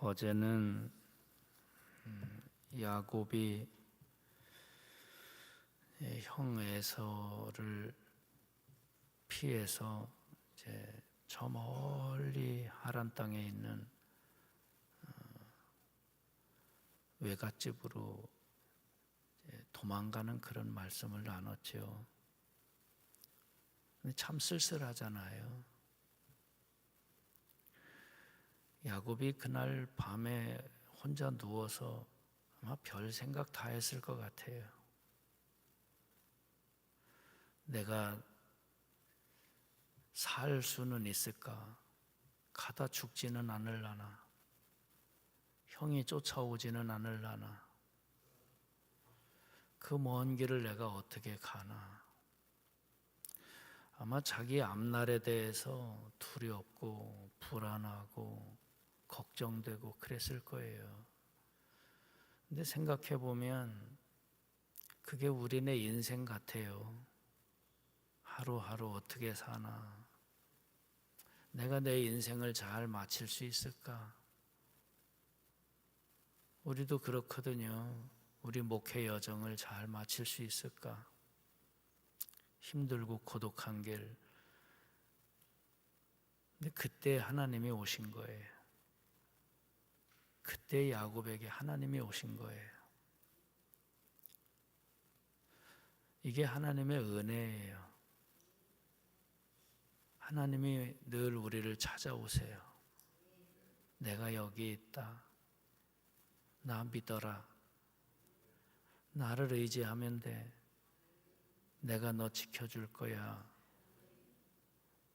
어제는 야곱이 형 에서를 피해서 이제 저 멀리 하란 땅에 있는 외갓집으로 도망가는 그런 말씀을 나눴죠. 근데 참 쓸쓸하잖아요. 야곱이 그날 밤에 혼자 누워서 아마 별 생각 다 했을 것 같아요. 내가 살 수는 있을까? 가다 죽지는 않을라나? 형이 쫓아오지는 않을라나? 그 먼 길을 내가 어떻게 가나? 아마 자기 앞날에 대해서 두렵고 불안하고 걱정되고 그랬을 거예요. 근데 생각해 보면 그게 우리네 인생 같아요. 하루하루 어떻게 사나? 내가 내 인생을 잘 마칠 수 있을까? 우리도 그렇거든요. 우리 목회 여정을 잘 마칠 수 있을까? 힘들고 고독한 길. 근데 그때 하나님이 오신 거예요. 그때 야곱에게 하나님이 오신 거예요. 이게 하나님의 은혜예요. 하나님이 늘 우리를 찾아오세요. 내가 여기 있다. 나 믿어라. 나를 의지하면 돼. 내가 너 지켜줄 거야.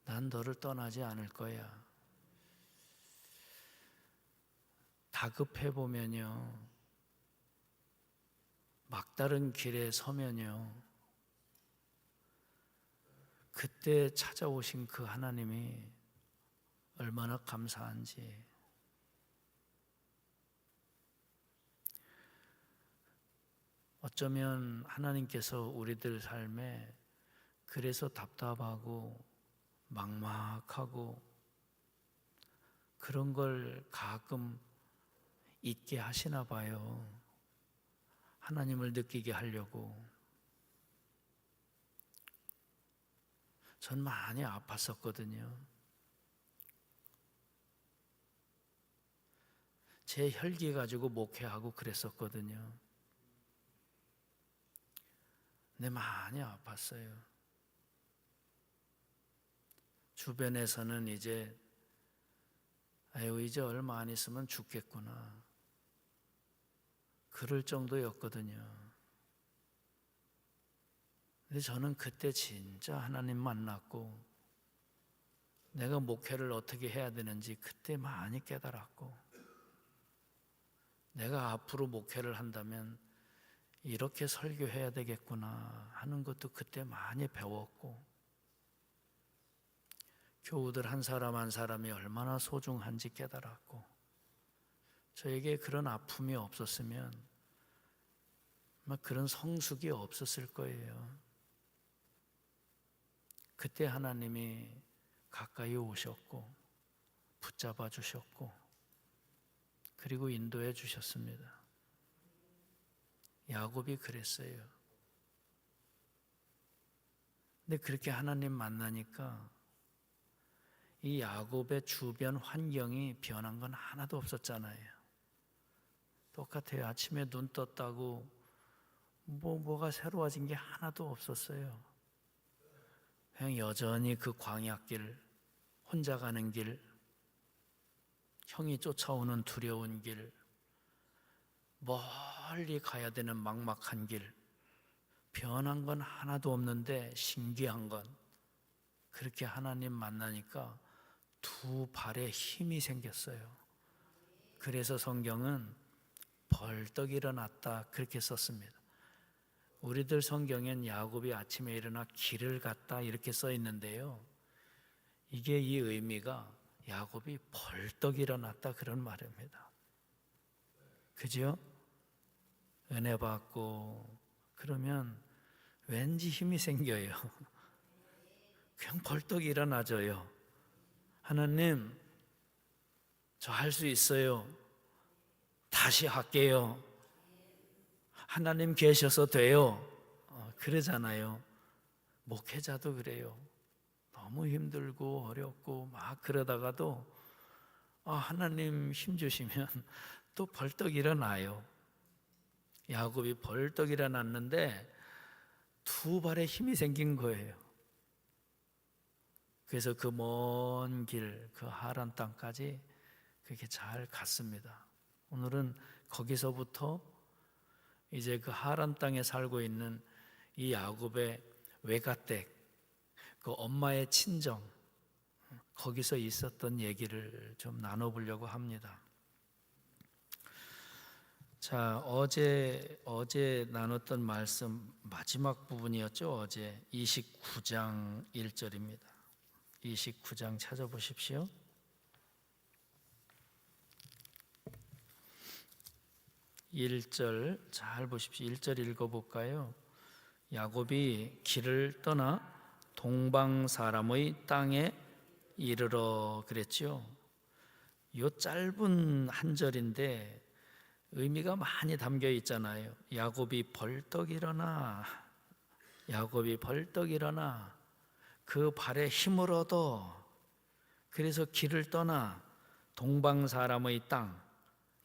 난 너를 떠나지 않을 거야. 다급해 보면요, 막다른 길에 서면요, 그때 찾아오신 그 하나님이 얼마나 감사한지. 어쩌면 하나님께서 우리들 삶에 그래서 답답하고 막막하고 그런 걸 가끔 잊게 하시나 봐요. 하나님을 느끼게 하려고. 전 많이 아팠었거든요. 제 혈기 가지고 목회하고 그랬었거든요. 근데 많이 아팠어요. 주변에서는 이제 얼마 안 있으면 죽겠구나, 그럴 정도였거든요. 근데 저는 그때 진짜 하나님 만났고 내가 목회를 어떻게 해야 되는지 그때 많이 깨달았고, 내가 앞으로 목회를 한다면 이렇게 설교해야 되겠구나 하는 것도 그때 많이 배웠고, 교우들 한 사람 한 사람이 얼마나 소중한지 깨달았고, 저에게 그런 아픔이 없었으면 그런 성숙이 없었을 거예요. 그때 하나님이 가까이 오셨고 붙잡아 주셨고 그리고 인도해 주셨습니다. 야곱이 그랬어요. 근데 그렇게 하나님 만나니까 이 야곱의 주변 환경이 변한 건 하나도 없었잖아요. 똑같아요. 아침에 눈 떴다고 뭐가 새로워진 게 하나도 없었어요. 그냥 여전히 그 광야길, 혼자 가는 길, 형이 쫓아오는 두려운 길, 멀리 가야 되는 막막한 길, 변한 건 하나도 없는데 신기한 건 그렇게 하나님 만나니까 두 발에 힘이 생겼어요. 그래서 성경은 벌떡 일어났다 그렇게 썼습니다. 우리들 성경엔 야곱이 아침에 일어나 길을 갔다 이렇게 써 있는데요, 이게 이 의미가 야곱이 벌떡 일어났다 그런 말입니다. 그죠? 은혜 받고 그러면 왠지 힘이 생겨요. 그냥 벌떡 일어나져요. 하나님, 저 할 수 있어요. 다시 할게요. 하나님 계셔서 돼요. 그러잖아요. 목회자도 그래요. 너무 힘들고 어렵고 막 그러다가도 하나님 힘 주시면 또 벌떡 일어나요. 야곱이 벌떡 일어났는데 두 발에 힘이 생긴 거예요. 그래서 그 먼 길, 그 하란 땅까지 그렇게 잘 갔습니다. 오늘은 거기서부터 이제 그 하란 땅에 살고 있는 이 야곱의 외가댁, 그 엄마의 친정, 거기서 있었던 얘기를 좀 나눠보려고 합니다. 자, 어제 나눴던 말씀 마지막 부분이었죠. 어제 29장 1절입니다. 29장 찾아보십시오. 1절 잘 보십시오. 1절 읽어볼까요? 야곱이 길을 떠나 동방 사람의 땅에 이르러 그랬죠. 요 짧은 한 절인데 의미가 많이 담겨 있잖아요. 야곱이 벌떡 일어나, 야곱이 벌떡 일어나, 그 발에 힘을 얻어. 그래서 길을 떠나 동방 사람의 땅,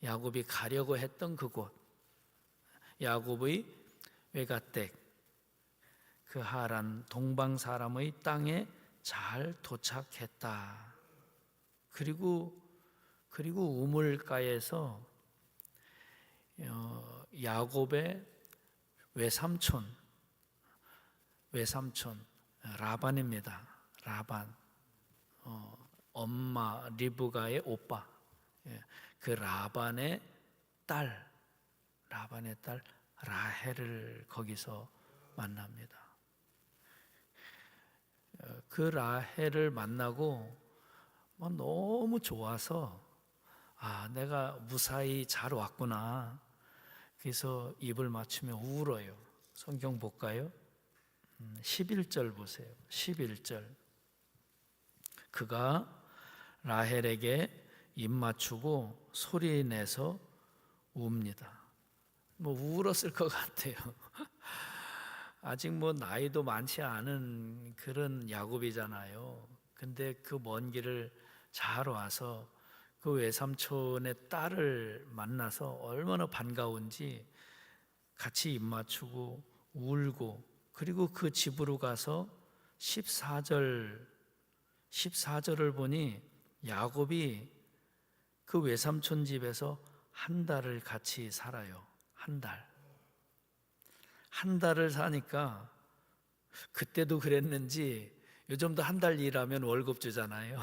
야곱이 가려고 했던 그곳, 야곱의 외가댁, 그 하란 동방 사람의 땅에 잘 도착했다. 그리고 우물가에서 야곱의 외삼촌 라반입니다. 라반, 엄마 리브가의 오빠, 그 라반의 딸 라헬을 거기서 만납니다. 그 라헬을 만나고 너무 좋아서 내가 무사히 잘 왔구나. 그래서 입을 맞추며 울어요. 성경 볼까요? 11절 보세요. 11절. 그가 라헬에게 입 맞추고 소리 내서 웁니다. 울었을 것 같아요. 아직 나이도 많지 않은 그런 야곱이잖아요. 근데 그 먼 길을 잘 와서 그 외삼촌의 딸을 만나서 얼마나 반가운지 같이 입 맞추고 울고, 그리고 그 집으로 가서 14절을 보니 야곱이 그 외삼촌 집에서 한 달을 같이 살아요. 한 달을 사니까 그때도 그랬는지 요즘도 한 달 일하면 월급 주잖아요.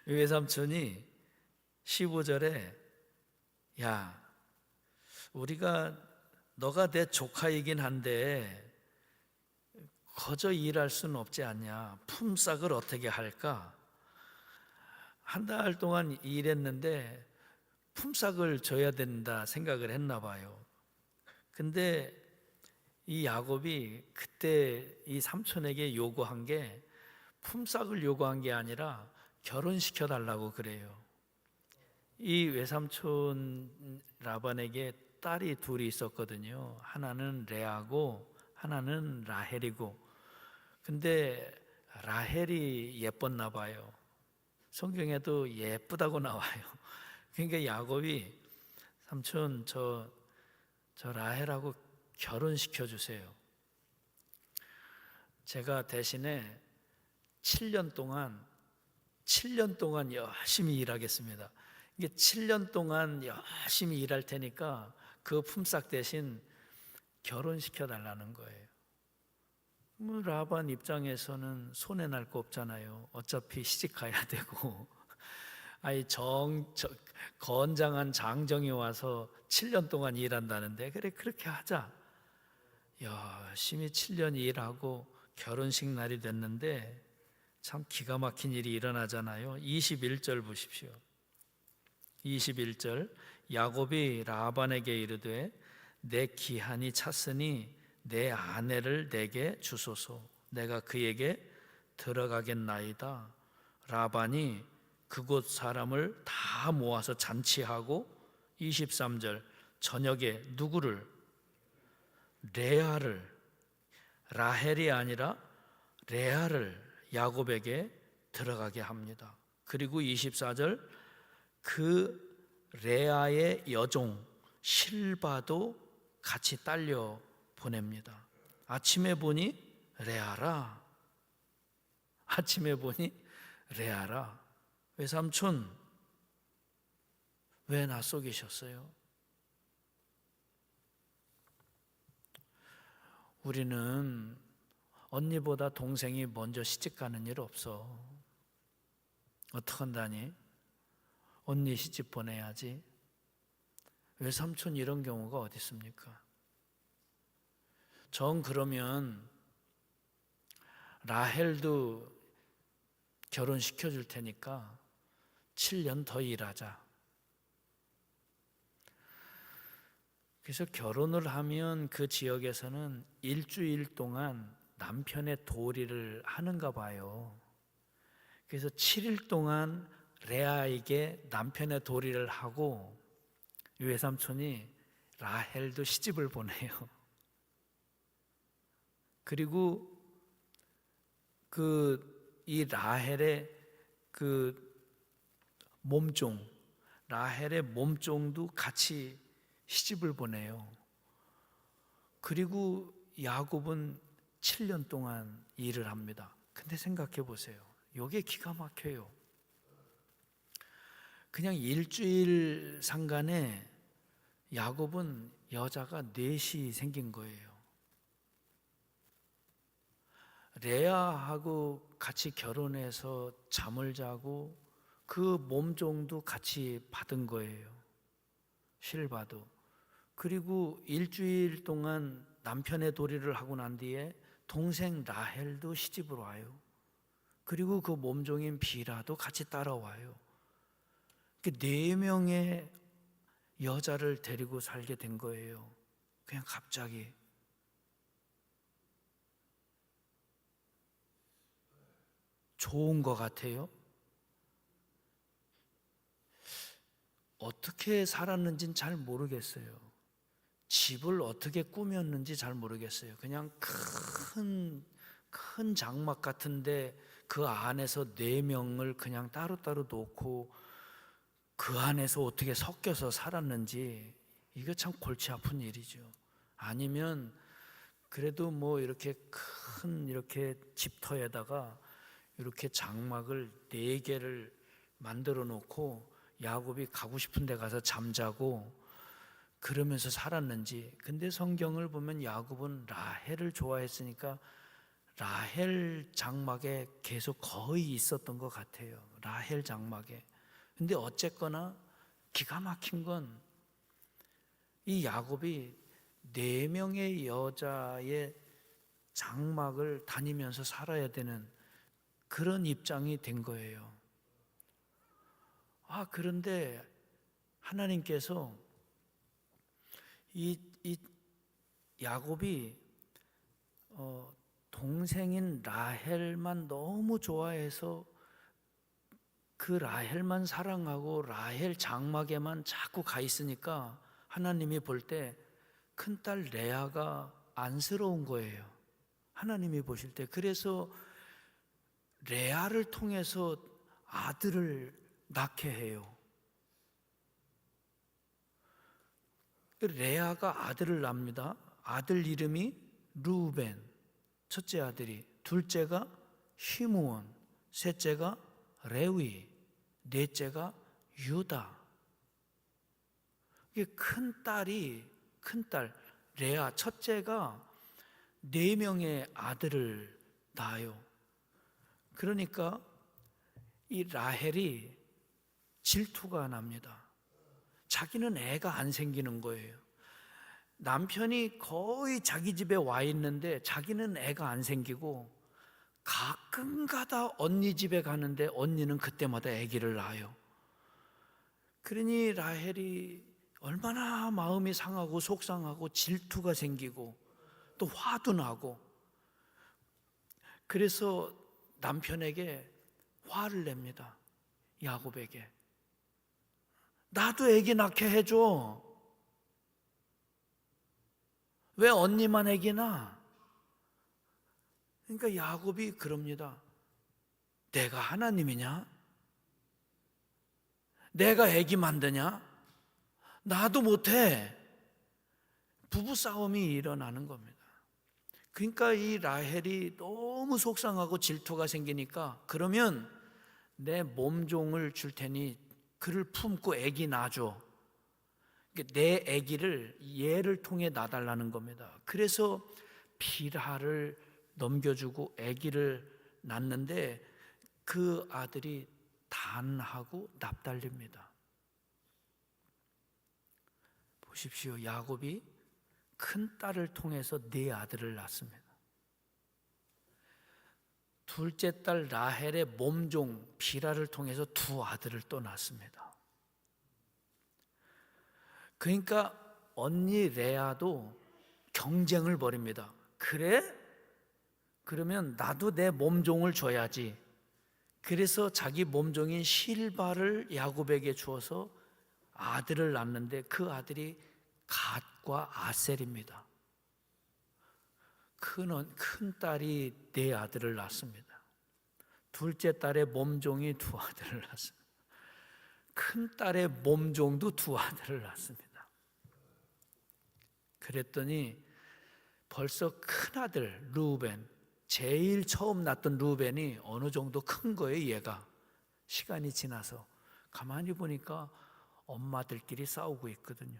외삼촌이 15절에 야, 너가 내 조카이긴 한데 거저 일할 수는 없지 않냐. 품삯을 어떻게 할까? 한 달 동안 일했는데 품삯을 줘야 된다 생각을 했나 봐요. 근데 이 야곱이 그때 이 삼촌에게 요구한 게 품삯을 요구한 게 아니라 결혼시켜 달라고 그래요. 이 외삼촌 라반에게 딸이 둘이 있었거든요. 하나는 레아고 하나는 라헬이고. 근데 라헬이 예뻤나 봐요. 성경에도 예쁘다고 나와요. 그러니까 야곱이 삼촌 저 라헬하고 결혼시켜 주세요. 제가 대신에 7년 동안 열심히 일하겠습니다. 이게 7년 동안 열심히 일할 테니까 그 품삯 대신 결혼시켜 달라는 거예요. 라반 입장에서는 손해 날 거 없잖아요. 어차피 시집 가야 되고, 건장한 장정이 와서 7년 동안 일한다는데, 그래 그렇게 하자. 열심히 7년 일하고 결혼식 날이 됐는데 참 기가 막힌 일이 일어나잖아요. 21절 보십시오. 21절. 야곱이 라반에게 이르되 내 기한이 찼으니 내 아내를 내게 주소서. 내가 그에게 들어가겠나이다. 라반이 그곳 사람을 다 모아서 잔치하고 23절 저녁에 누구를? 레아를, 라헬이 아니라 레아를 야곱에게 들어가게 합니다. 그리고 24절 그 레아의 여종 실바도 같이 딸려 보냅니다. 아침에 보니 레아라. 아침에 보니 레아라. 외삼촌 왜 나 속이셨어요? 우리는 언니보다 동생이 먼저 시집 가는 일 없어. 어떡한다니? 언니 시집 보내야지. 외삼촌 이런 경우가 어디 있습니까? 전 그러면 라헬도 결혼시켜 줄 테니까 7년 더 일하자. 그래서 결혼을 하면 그 지역에서는 일주일 동안 남편의 도리를 하는가 봐요. 그래서 7일 동안 레아에게 남편의 도리를 하고 외삼촌이 라헬도 시집을 보내요. 그리고 이 라헬의 몸종, 라헬의 몸종도 같이 시집을 보내요. 그리고 야곱은 7년 동안 일을 합니다. 근데 생각해 보세요. 이게 기가 막혀요. 그냥 일주일 상간에 야곱은 여자가 넷이 생긴 거예요. 레아하고 같이 결혼해서 잠을 자고 그 몸종도 같이 받은 거예요. 실바도. 그리고 일주일 동안 남편의 도리를 하고 난 뒤에 동생 라헬도 시집을 와요. 그리고 그 몸종인 비라도 같이 따라와요. 4명의 여자를 데리고 살게 된 거예요. 그냥 갑자기. 좋은 것 같아요? 어떻게 살았는지는 잘 모르겠어요. 집을 어떻게 꾸몄는지 잘 모르겠어요. 그냥 큰 장막 같은데 그 안에서 4명을 그냥 따로따로 놓고 그 안에서 어떻게 섞여서 살았는지 이거 참 골치 아픈 일이죠. 아니면 그래도 뭐 이렇게 큰 이렇게 집터에다가 이렇게 장막을 4개를 만들어 놓고 야곱이 가고 싶은 데 가서 잠자고 그러면서 살았는지. 근데 성경을 보면 야곱은 라헬을 좋아했으니까 라헬 장막에 계속 거의 있었던 것 같아요. 라헬 장막에. 근데 어쨌거나 기가 막힌 건 이 야곱이 4명의 여자의 장막을 다니면서 살아야 되는 그런 입장이 된 거예요. 그런데 하나님께서 이 야곱이 동생인 라헬만 너무 좋아해서 그 라헬만 사랑하고 라헬 장막에만 자꾸 가 있으니까 하나님이 볼 때 큰딸 레아가 안쓰러운 거예요. 하나님이 보실 때. 그래서 레아를 통해서 아들을 낳게 해요. 레아가 아들을 낳습니다. 아들 이름이 르우벤, 첫째 아들이. 둘째가 시므온, 셋째가 레위, 넷째가 유다. 이게 큰딸 레아 첫째가 4명의 아들을 낳아요. 그러니까 이 라헬이 질투가 납니다. 자기는 애가 안 생기는 거예요. 남편이 거의 자기 집에 와 있는데 자기는 애가 안 생기고 가끔 가다 언니 집에 가는데 언니는 그때마다 아기를 낳아요. 그러니 라헬이 얼마나 마음이 상하고 속상하고 질투가 생기고 또 화도 나고, 그래서 남편에게 화를 냅니다. 야곱에게. 나도 아기 낳게 해줘. 왜 언니만 아기 낳아? 그러니까 야곱이 그럽니다. 내가 하나님이냐? 내가 아기 만드냐? 나도 못해. 부부싸움이 일어나는 겁니다. 그러니까 이 라헬이 너무 속상하고 질투가 생기니까, 그러면 내 몸종을 줄 테니 그를 품고 아기 낳아줘. 내 아기를 얘를 통해 낳아달라는 겁니다. 그래서 빌하를 넘겨주고 아기를 낳는데 그 아들이 단하고 납달리입니다. 보십시오. 야곱이 큰 딸을 통해서 네 아들을 낳습니다. 둘째 딸 라헬의 몸종 빌하를 통해서 두 아들을 또 낳습니다. 그러니까 언니 레아도 경쟁을 벌입니다. 그래? 그러면 나도 내 몸종을 줘야지. 그래서 자기 몸종인 실바를 야곱에게 주어서 아들을 낳는데 그 아들이 갓과 아셀입니다. 큰 딸이 네 아들을 낳습니다. 둘째 딸의 몸종이 두 아들을 낳습니다. 큰 딸의 몸종도 두 아들을 낳습니다. 그랬더니 벌써 큰 아들 루벤, 제일 처음 낳던 루벤이 어느 정도 큰 거예요. 얘가 시간이 지나서 가만히 보니까 엄마들끼리 싸우고 있거든요.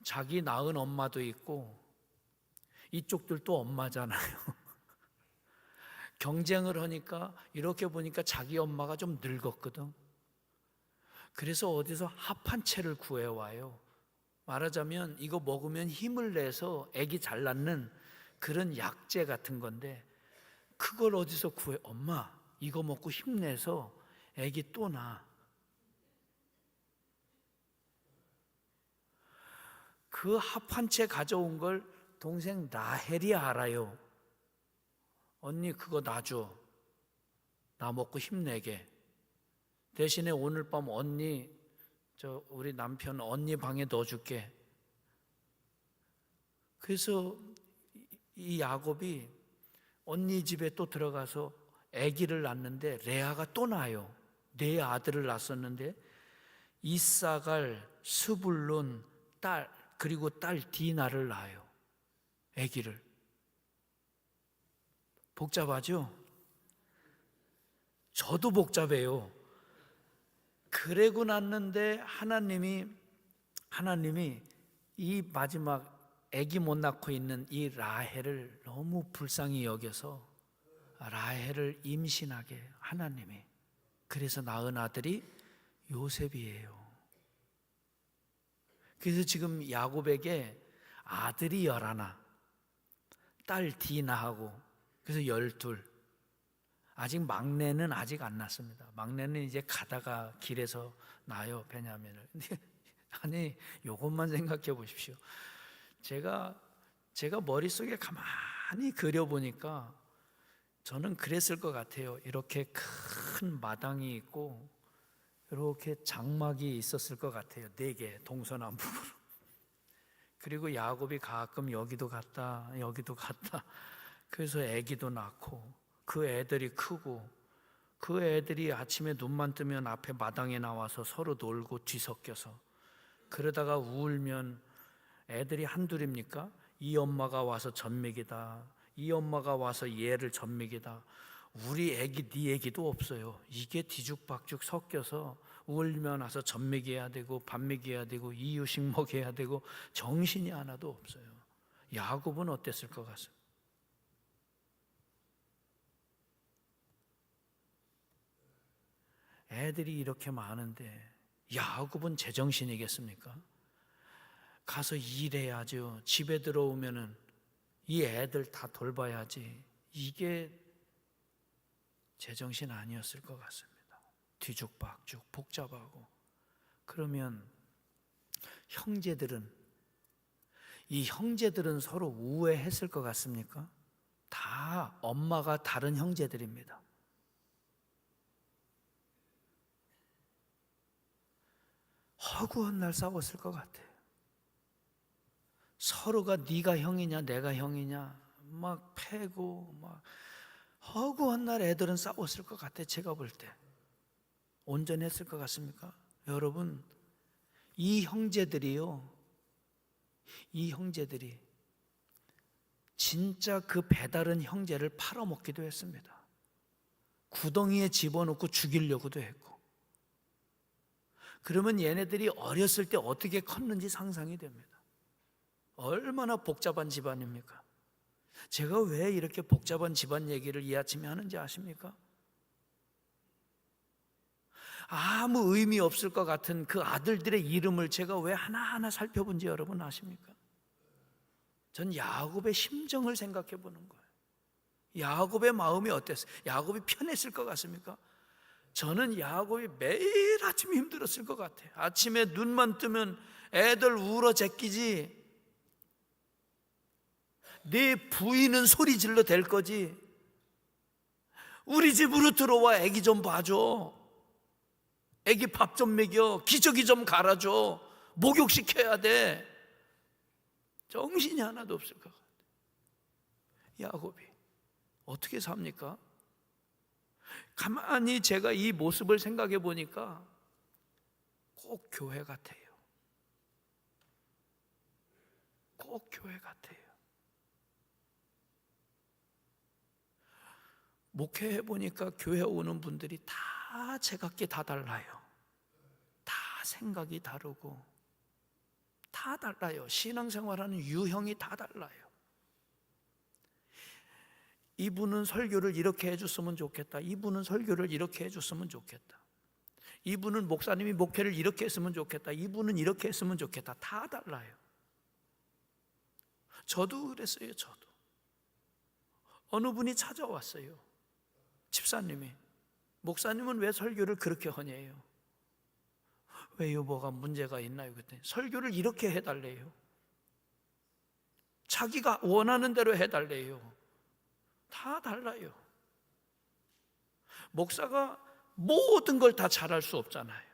자기 낳은 엄마도 있고 이쪽들도 엄마잖아요. 경쟁을 하니까 이렇게 보니까 자기 엄마가 좀 늙었거든. 그래서 어디서 합한 채를 구해와요. 말하자면 이거 먹으면 힘을 내서 아기 잘 낳는 그런 약재 같은 건데, 그걸 어디서 구해? 엄마 이거 먹고 힘내서 아기 또 낳아. 그 합한 채 가져온 걸 동생 라헬이 알아요. 언니 그거 놔줘. 나 먹고 힘내게. 대신에 오늘 밤 언니, 우리 남편 언니 방에 넣어줄게. 그래서 이 야곱이 언니 집에 또 들어가서 아기를 낳는데 레아가 또 낳아요. 네 아들을 낳았었는데 이사갈, 스불론, 딸, 그리고 딸 디나를 낳아요. 아기를. 복잡하죠? 저도 복잡해요. 그러고 났는데 하나님이 이 마지막 아기 못 낳고 있는 이 라헬을 너무 불쌍히 여겨서 라헬을 임신하게 하나님이. 그래서 낳은 아들이 요셉이에요. 그래서 지금 야곱에게 아들이 11, 딸 디나하고, 그래서 12. 아직 막내는 아직 안 낳습니다. 막내는 이제 가다가 길에서 낳아요, 베냐민을. 근데 아니, 요것만 생각해 보십시오. 제가 머릿속에 가만히 그려보니까 저는 그랬을 것 같아요. 이렇게 큰 마당이 있고 이렇게 장막이 있었을 것 같아요. 4개 동서남북으로. 그리고 야곱이 가끔 여기도 갔다 여기도 갔다. 그래서 아기도 낳고 그 애들이 크고 그 애들이 아침에 눈만 뜨면 앞에 마당에 나와서 서로 놀고 뒤섞여서, 그러다가 울면 애들이 한둘입니까? 이 엄마가 와서 젖먹이다, 이 엄마가 와서 얘를 젖먹이다. 우리 애기 네 애기도 없어요. 이게 뒤죽박죽 섞여서 울면 와서 젖먹여야 되고 밥 먹여야 되고 이유식 먹여야 되고 정신이 하나도 없어요. 야곱은 어땠을 것 같습니다. 애들이 이렇게 많은데 야곱은 제정신이겠습니까? 가서 일해야죠. 집에 들어오면은 이 애들 다 돌봐야지. 이게 제정신 아니었을 것 같습니다. 뒤죽박죽 복잡하고. 그러면 이 형제들은 서로 우애했을 것 같습니까? 다 엄마가 다른 형제들입니다. 허구한 날 싸웠을 것 같아요. 서로가 네가 형이냐 내가 형이냐 막 패고 막 허구한 날 애들은 싸웠을 것 같아요. 제가 볼 때 온전했을 것 같습니까? 여러분, 이 형제들이 진짜 그 배다른 형제를 팔아먹기도 했습니다. 구덩이에 집어넣고 죽이려고도 했고. 그러면 얘네들이 어렸을 때 어떻게 컸는지 상상이 됩니다. 얼마나 복잡한 집안입니까? 제가 왜 이렇게 복잡한 집안 얘기를 이 아침에 하는지 아십니까? 아무 의미 없을 것 같은 그 아들들의 이름을 제가 왜 하나하나 살펴본지 여러분 아십니까? 전 야곱의 심정을 생각해 보는 거예요. 야곱의 마음이 어땠어요? 야곱이 편했을 것 같습니까? 저는 야곱이 매일 아침 힘들었을 것 같아요. 아침에 눈만 뜨면 애들 울어 제끼지, 네 부인은 소리 질러 댈 거지, 우리 집으로 들어와 애기 좀 봐줘, 애기 밥 좀 먹여, 기저귀 좀 갈아줘, 목욕시켜야 돼. 정신이 하나도 없을 것 같아요. 야곱이 어떻게 삽니까? 가만히 제가 이 모습을 생각해 보니까 꼭 교회 같아요. 꼭 교회 같아요. 목회해 보니까 교회 오는 분들이 다 제각기 다 달라요. 다 생각이 다르고 다 달라요. 신앙생활하는 유형이 다 달라요. 이분은 설교를 이렇게 해줬으면 좋겠다. 이분은 설교를 이렇게 해줬으면 좋겠다. 이분은 목사님이 목회를 이렇게 했으면 좋겠다. 이분은 이렇게 했으면 좋겠다. 다 달라요. 저도 그랬어요. 저도 어느 분이 찾아왔어요. 집사님이, 목사님은 왜 설교를 그렇게 하냐요? 왜요? 뭐가 문제가 있나요? 그때 설교를 이렇게 해달래요. 자기가 원하는 대로 해달래요. 다 달라요. 목사가 모든 걸 다 잘할 수 없잖아요.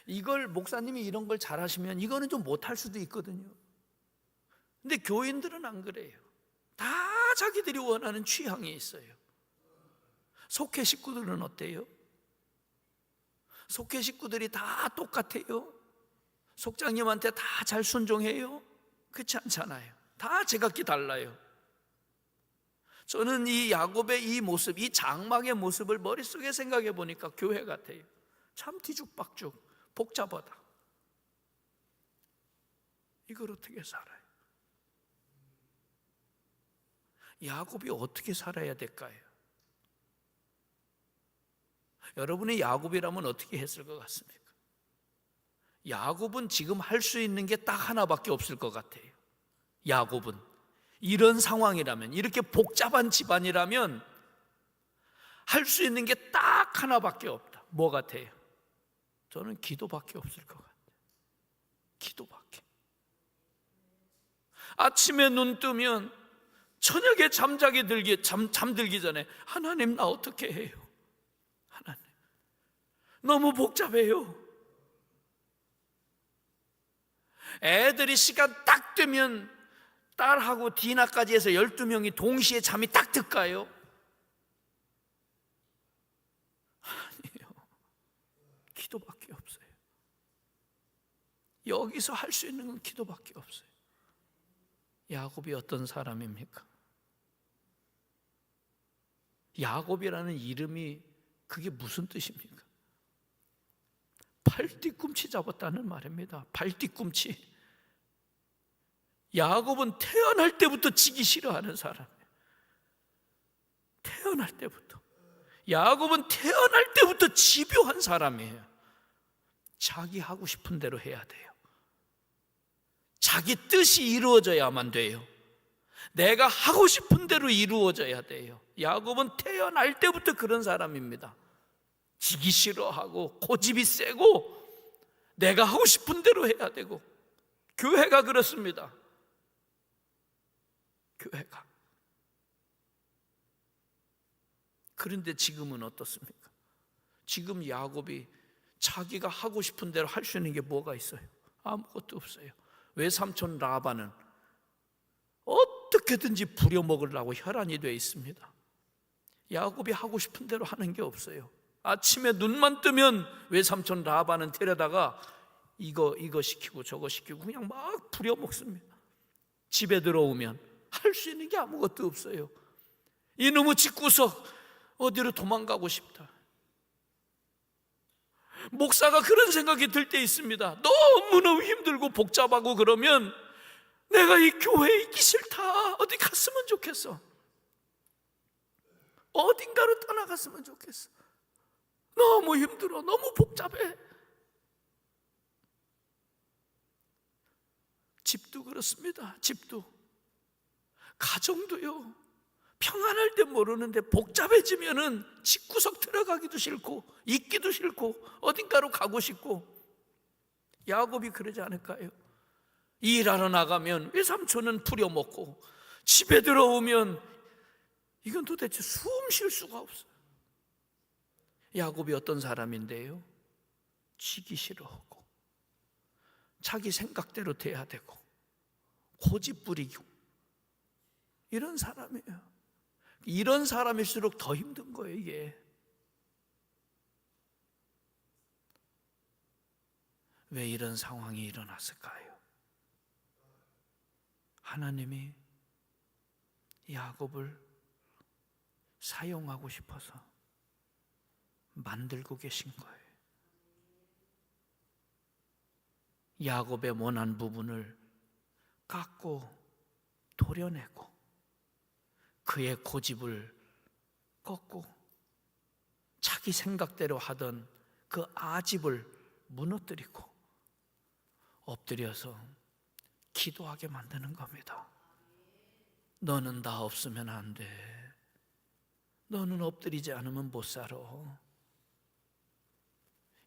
이걸 목사님이 이런 걸 잘하시면 이거는 좀 못할 수도 있거든요. 근데 교인들은 안 그래요. 다 자기들이 원하는 취향이 있어요. 속회 식구들은 어때요? 속회 식구들이 다 똑같아요? 속장님한테 다 잘 순종해요? 그렇지 않잖아요. 다 제각기 달라요. 저는 이 야곱의 이 모습, 이 장막의 모습을 머릿속에 생각해 보니까 교회 같아요. 참 뒤죽박죽, 복잡하다. 이걸 어떻게 살아요? 야곱이 어떻게 살아야 될까요? 여러분이 야곱이라면 어떻게 했을 것 같습니까? 야곱은 지금 할 수 있는 게 딱 하나밖에 없을 것 같아요. 야곱은 이런 상황이라면, 이렇게 복잡한 집안이라면 할 수 있는 게 딱 하나밖에 없다. 뭐 같아요? 저는 기도밖에 없을 것 같아요. 기도밖에. 아침에 눈 뜨면 저녁에 잠들기 전에 하나님 나 어떻게 해요? 하나님 너무 복잡해요. 애들이 시간 딱 되면 딸하고 디나까지 해서 12명이 동시에 잠이 딱 들까요? 아니에요. 기도밖에 없어요. 여기서 할 수 있는 건 기도밖에 없어요. 야곱이 어떤 사람입니까? 야곱이라는 이름이 그게 무슨 뜻입니까? 발뒤꿈치 잡았다는 말입니다. 발뒤꿈치. 야곱은 태어날 때부터 지기 싫어하는 사람이에요. 태어날 때부터. 야곱은 태어날 때부터 집요한 사람이에요. 자기 하고 싶은 대로 해야 돼요. 자기 뜻이 이루어져야만 돼요. 내가 하고 싶은 대로 이루어져야 돼요. 야곱은 태어날 때부터 그런 사람입니다. 지기 싫어하고 고집이 세고 내가 하고 싶은 대로 해야 되고. 교회가 그렇습니다. 교회가. 그런데 지금은 어떻습니까? 지금 야곱이 자기가 하고 싶은 대로 할 수 있는 게 뭐가 있어요? 아무것도 없어요. 외삼촌 라반은 어떻게든지 부려먹으려고 혈안이 되어 있습니다. 야곱이 하고 싶은 대로 하는 게 없어요. 아침에 눈만 뜨면 외삼촌 라반은 데려다가 이거 시키고 저거 시키고 그냥 막 부려먹습니다. 집에 들어오면 할 수 있는 게 아무것도 없어요. 이놈의 집구석 어디로 도망가고 싶다. 목사가 그런 생각이 들 때 있습니다. 너무너무 힘들고 복잡하고 그러면 내가 이 교회에 있기 싫다. 어디 갔으면 좋겠어. 어딘가로 떠나갔으면 좋겠어. 너무 힘들어. 너무 복잡해. 집도 그렇습니다. 집도. 가정도요. 평안할 때 모르는데 복잡해지면은 집구석 들어가기도 싫고 있기도 싫고 어딘가로 가고 싶고. 야곱이 그러지 않을까요? 일하러 나가면 외삼촌은 부려먹고 집에 들어오면 이건 도대체 숨 쉴 수가 없어요. 야곱이 어떤 사람인데요? 지기 싫어하고 자기 생각대로 돼야 되고 고집 부리고 이런 사람이에요. 이런 사람일수록 더 힘든 거예요, 이게. 왜 이런 상황이 일어났을까요? 하나님이 야곱을 사용하고 싶어서 만들고 계신 거예요. 야곱의 원한 부분을 깎고 도려내고 그의 고집을 꺾고 자기 생각대로 하던 그 아집을 무너뜨리고 엎드려서 기도하게 만드는 겁니다. 너는 나 없으면 안 돼. 너는 엎드리지 않으면 못 살아.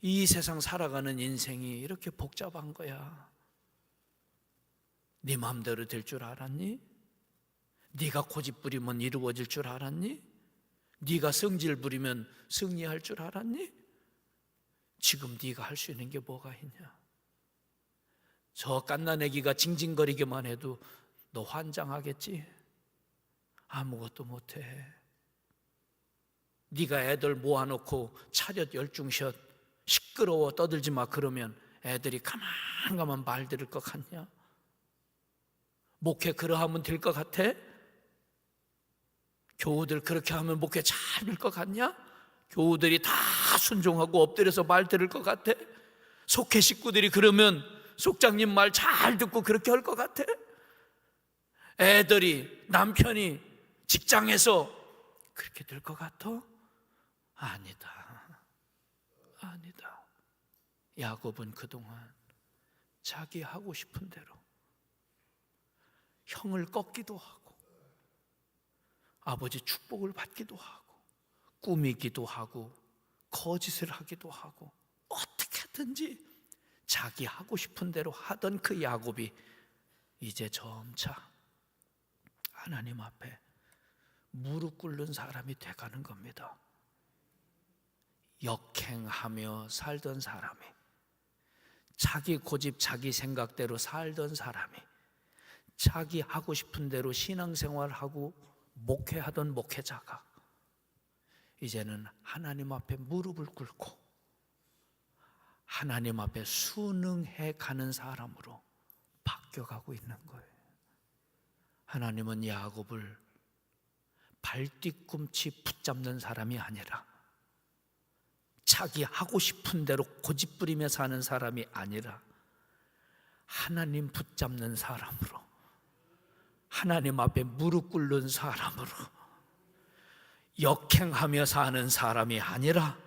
이 세상 살아가는 인생이 이렇게 복잡한 거야. 네 마음대로 될 줄 알았니? 네가 고집 부리면 이루어질 줄 알았니? 네가 성질 부리면 승리할 줄 알았니? 지금 네가 할 수 있는 게 뭐가 있냐? 저 갓난아기가 징징거리기만 해도 너 환장하겠지? 아무것도 못해. 네가 애들 모아놓고 차렷 열중샷 시끄러워 떠들지 마 그러면 애들이 가만 말 들을 것 같냐? 목회 그러하면 될 것 같아? 교우들 그렇게 하면 목회 잘 될 것 같냐? 교우들이 다 순종하고 엎드려서 말 들을 것 같아? 속회 식구들이 그러면 속장님 말 잘 듣고 그렇게 할 것 같아? 애들이 남편이 직장에서 그렇게 될 것 같아? 아니다. 아니다. 야곱은 그동안 자기 하고 싶은 대로 형을 꺾기도 하고 아버지 축복을 받기도 하고 꾸미기도 하고 거짓을 하기도 하고 어떻게든지 자기 하고 싶은 대로 하던 그 야곱이 이제 점차 하나님 앞에 무릎 꿇는 사람이 돼가는 겁니다. 역행하며 살던 사람이, 자기 고집 자기 생각대로 살던 사람이, 자기 하고 싶은 대로 신앙생활하고 목회하던 목회자가 이제는 하나님 앞에 무릎을 꿇고 하나님 앞에 순응해 가는 사람으로 바뀌어가고 있는 거예요. 하나님은 야곱을 발뒤꿈치 붙잡는 사람이 아니라, 자기 하고 싶은 대로 고집부리며 사는 사람이 아니라 하나님 붙잡는 사람으로, 하나님 앞에 무릎 꿇는 사람으로, 역행하며 사는 사람이 아니라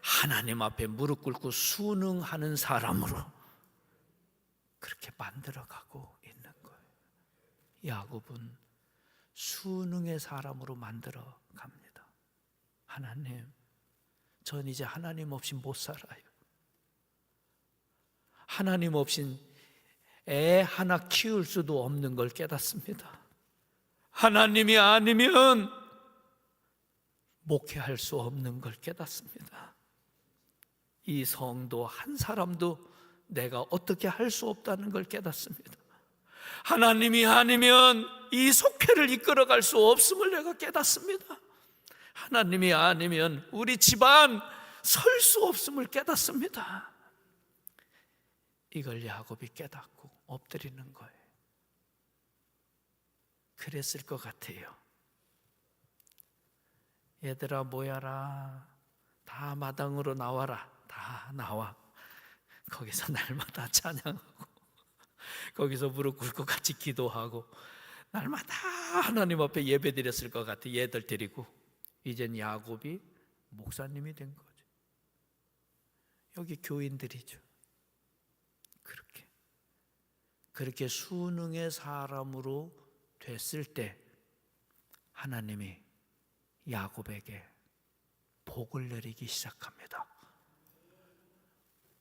하나님 앞에 무릎 꿇고 순응하는 사람으로 그렇게 만들어가고 있는 거예요. 야곱은 순응의 사람으로 만들어 갑니다. 하나님, 전 이제 하나님 없이 못 살아요. 하나님 없인 애 하나 키울 수도 없는 걸 깨닫습니다. 하나님이 아니면 목회할 수 없는 걸 깨닫습니다. 이 성도 한 사람도 내가 어떻게 할 수 없다는 걸 깨닫습니다. 하나님이 아니면 이 속회를 이끌어갈 수 없음을 내가 깨닫습니다. 하나님이 아니면 우리 집안 설 수 없음을 깨닫습니다. 이걸 야곱이 깨닫고 엎드리는 거예요. 그랬을 것 같아요. 얘들아 모여라, 다 마당으로 나와라, 다 나와. 거기서 날마다 찬양하고 거기서 무릎 꿇고 같이 기도하고 날마다 하나님 앞에 예배 드렸을 것 같아. 얘들 데리고 이젠 야곱이 목사님이 된 거죠. 여기 교인들이죠. 그렇게 순응의 사람으로 됐을 때 하나님이 야곱에게 복을 내리기 시작합니다.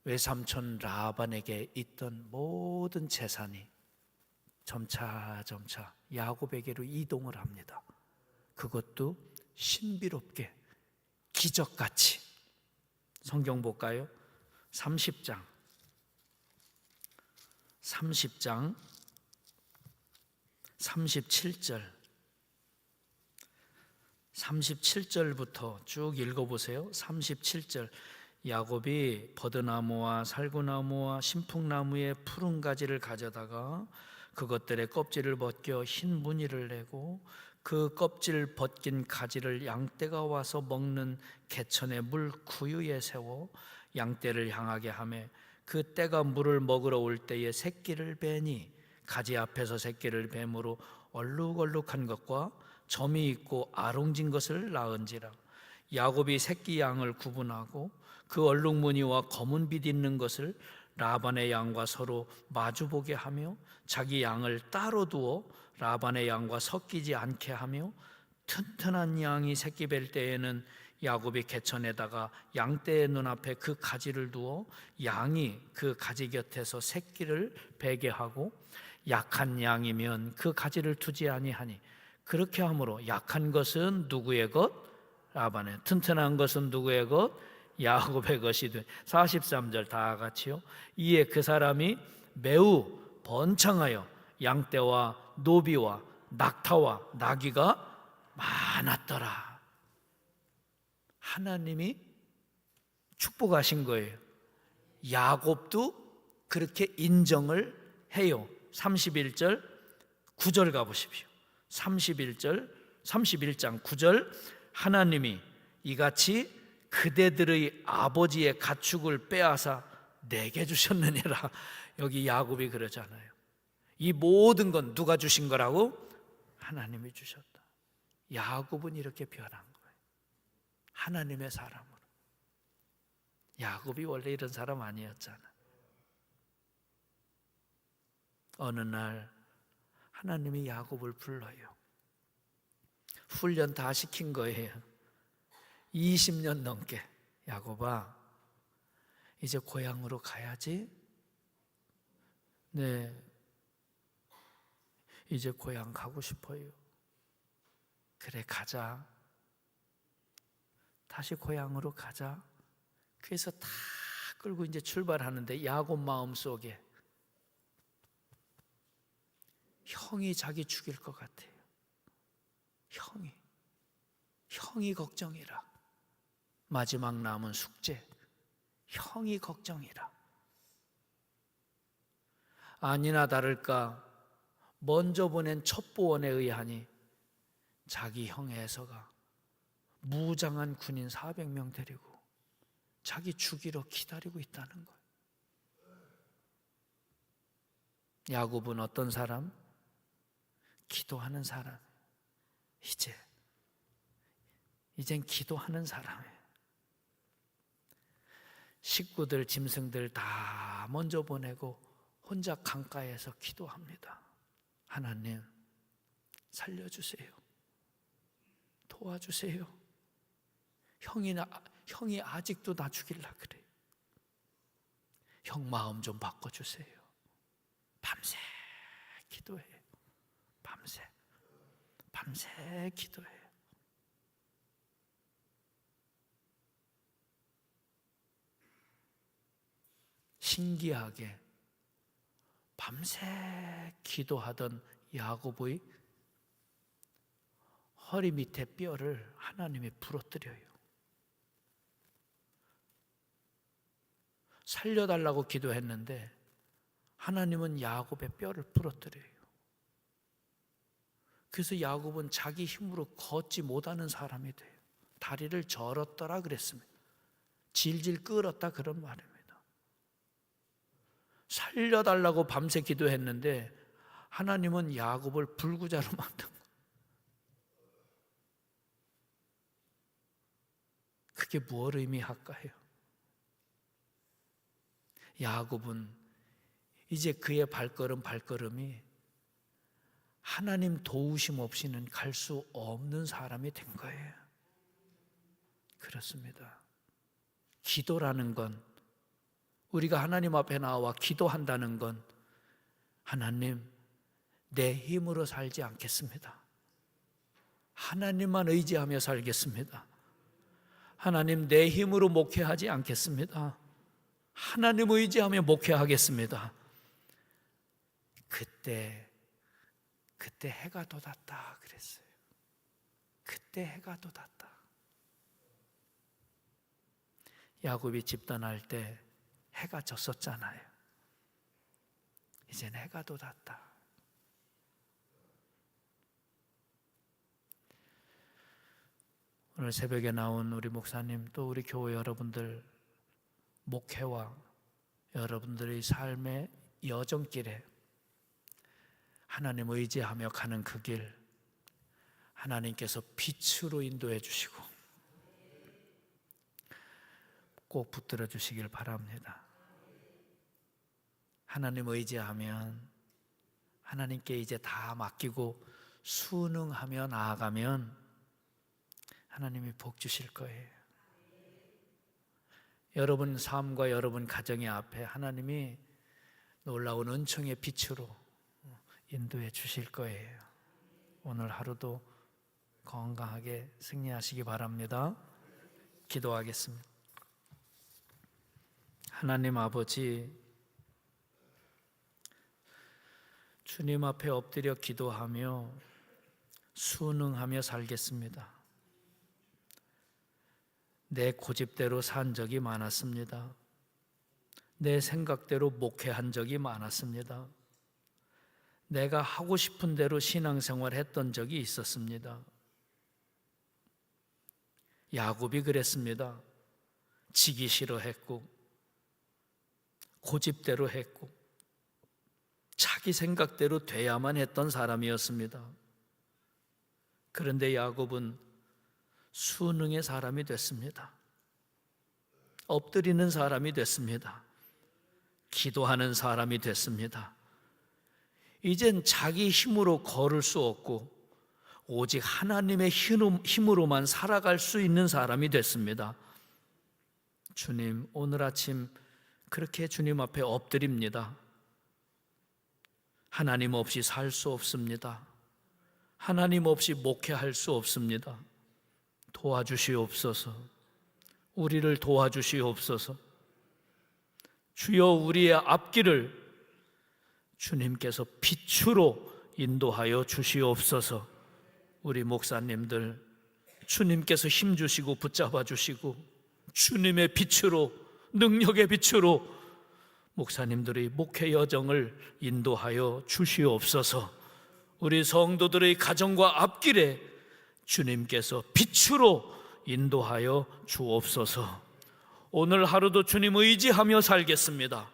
외삼촌 라반에게 있던 모든 재산이 점차 야곱에게로 이동을 합니다. 그것도 신비롭게 기적같이. 성경 볼까요? 30장 37절부터 쭉 읽어보세요. 37절 야곱이 버드나무와 살구나무와 신풍나무의 푸른 가지를 가져다가 그것들의 껍질을 벗겨 흰 무늬를 내고 그 껍질 벗긴 가지를 양떼가 와서 먹는 개천의 물 구유에 세워 양떼를 향하게 하며 그 떼가 물을 먹으러 올 때에 새끼를 베니 가지 앞에서 새끼를 뱀으로 얼룩얼룩한 것과 점이 있고 아롱진 것을 낳은지라. 야곱이 새끼 양을 구분하고 그 얼룩무늬와 검은 빛 있는 것을 라반의 양과 서로 마주보게 하며 자기 양을 따로 두어 라반의 양과 섞이지 않게 하며 튼튼한 양이 새끼 뵐 때에는 야곱이 개천에다가 양떼의 눈앞에 그 가지를 두어 양이 그 가지 곁에서 새끼를 베게 하고 약한 양이면 그 가지를 두지 아니하니 그렇게 함으로 약한 것은 누구의 것? 라반의. 튼튼한 것은 누구의 것? 야곱의 것이 돼. 43절 다 같이요. 이에 그 사람이 매우 번창하여 양떼와 노비와 낙타와 나귀가 많았더라. 하나님이 축복하신 거예요. 야곱도 그렇게 인정을 해요. 31절 9절 가보십시오. 31장 9절 하나님이 이같이 그대들의 아버지의 가축을 빼앗아 내게 주셨느니라. 여기 야곱이 그러잖아요. 이 모든 건 누가 주신 거라고? 하나님이 주셨다. 야곱은 이렇게 변한 거예요. 하나님의 사람으로. 야곱이 원래 이런 사람 아니었잖아. 어느 날 하나님이 야곱을 불러요. 훈련 다 시킨 거예요. 20년 넘게. 야곱아, 이제 고향으로 가야지. 네, 이제 고향 가고 싶어요. 그래, 가자. 다시 고향으로 가자. 그래서 다 끌고 이제 출발하는데 야곱 마음속에 형이 자기 죽일 것 같아요. 형이 걱정이라. 마지막 남은 숙제, 형이 걱정이라. 아니나 다를까 먼저 보낸 첩보원에 의하니 자기 형 에서가 무장한 군인 400명 데리고 자기 죽이러 기다리고 있다는 거예요. 야곱은 어떤 사람? 기도하는 사람. 이젠 기도하는 사람이에요. 식구들, 짐승들 다 먼저 보내고 혼자 강가에서 기도합니다. 하나님, 살려주세요. 도와주세요. 형이 아직도 나 죽일라 그래요. 형 마음 좀 바꿔주세요. 밤새 기도해요. 밤새 기도해요. 신기하게 밤새 기도하던 야곱의 허리 밑에 뼈를 하나님이 부러뜨려요. 살려달라고 기도했는데 하나님은 야곱의 뼈를 부러뜨려요. 그래서 야곱은 자기 힘으로 걷지 못하는 사람이 돼요. 다리를 절었더라 그랬습니다. 질질 끌었다 그런 말입니다. 살려달라고 밤새 기도했는데 하나님은 야곱을 불구자로 만든 거예요. 그게 무엇을 의미할까요? 야곱은 이제 그의 발걸음이 하나님 도우심 없이는 갈 수 없는 사람이 된 거예요. 그렇습니다. 기도라는 건, 우리가 하나님 앞에 나와 기도한다는 건, 하나님 내 힘으로 살지 않겠습니다. 하나님만 의지하며 살겠습니다. 하나님 내 힘으로 목회하지 않겠습니다. 하나님 의지하며 목회하겠습니다. 그때 해가 돋았다 그랬어요. 그때 해가 돋았다. 야곱이 집단할 때 해가 졌었잖아요. 이젠 해가 돋았다. 오늘 새벽에 나온 우리 목사님, 또 우리 교회 여러분들, 목회와 여러분들의 삶의 여정길에 하나님 의지하며 가는 그 길, 하나님께서 빛으로 인도해 주시고 꼭 붙들어 주시길 바랍니다. 하나님 의지하면, 하나님께 이제 다 맡기고 순응하며 나아가면 하나님이 복 주실 거예요. 여러분 삶과 여러분 가정의 앞에 하나님이 놀라운 은총의 빛으로 인도해 주실 거예요. 오늘 하루도 건강하게 승리하시기 바랍니다. 기도하겠습니다. 하나님 아버지, 주님 앞에 엎드려 기도하며 순응하며 살겠습니다. 내 고집대로 산 적이 많았습니다. 내 생각대로 목회한 적이 많았습니다. 내가 하고 싶은 대로 신앙생활 했던 적이 있었습니다. 야곱이 그랬습니다. 지기 싫어했고, 고집대로 했고, 자기 생각대로 돼야만 했던 사람이었습니다. 그런데 야곱은 순응의 사람이 됐습니다. 엎드리는 사람이 됐습니다. 기도하는 사람이 됐습니다. 이젠 자기 힘으로 걸을 수 없고 오직 하나님의 힘으로만 살아갈 수 있는 사람이 됐습니다. 주님, 오늘 아침 그렇게 주님 앞에 엎드립니다. 하나님 없이 살 수 없습니다. 하나님 없이 목회할 수 없습니다. 도와주시옵소서. 우리를 도와주시옵소서. 주여, 우리의 앞길을 주님께서 빛으로 인도하여 주시옵소서. 우리 목사님들 주님께서 힘주시고 붙잡아 주시고 주님의 빛으로, 능력의 빛으로 목사님들의 목회 여정을 인도하여 주시옵소서. 우리 성도들의 가정과 앞길에 주님께서 빛으로 인도하여 주옵소서. 오늘 하루도 주님 의지하며 살겠습니다.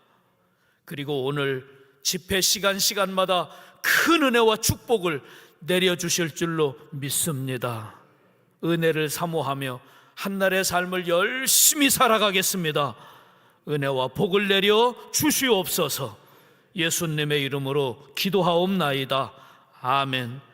그리고 오늘 집회 시간마다 큰 은혜와 축복을 내려주실 줄로 믿습니다. 은혜를 사모하며 한날의 삶을 열심히 살아가겠습니다. 은혜와 복을 내려 주시옵소서. 예수님의 이름으로 기도하옵나이다. 아멘.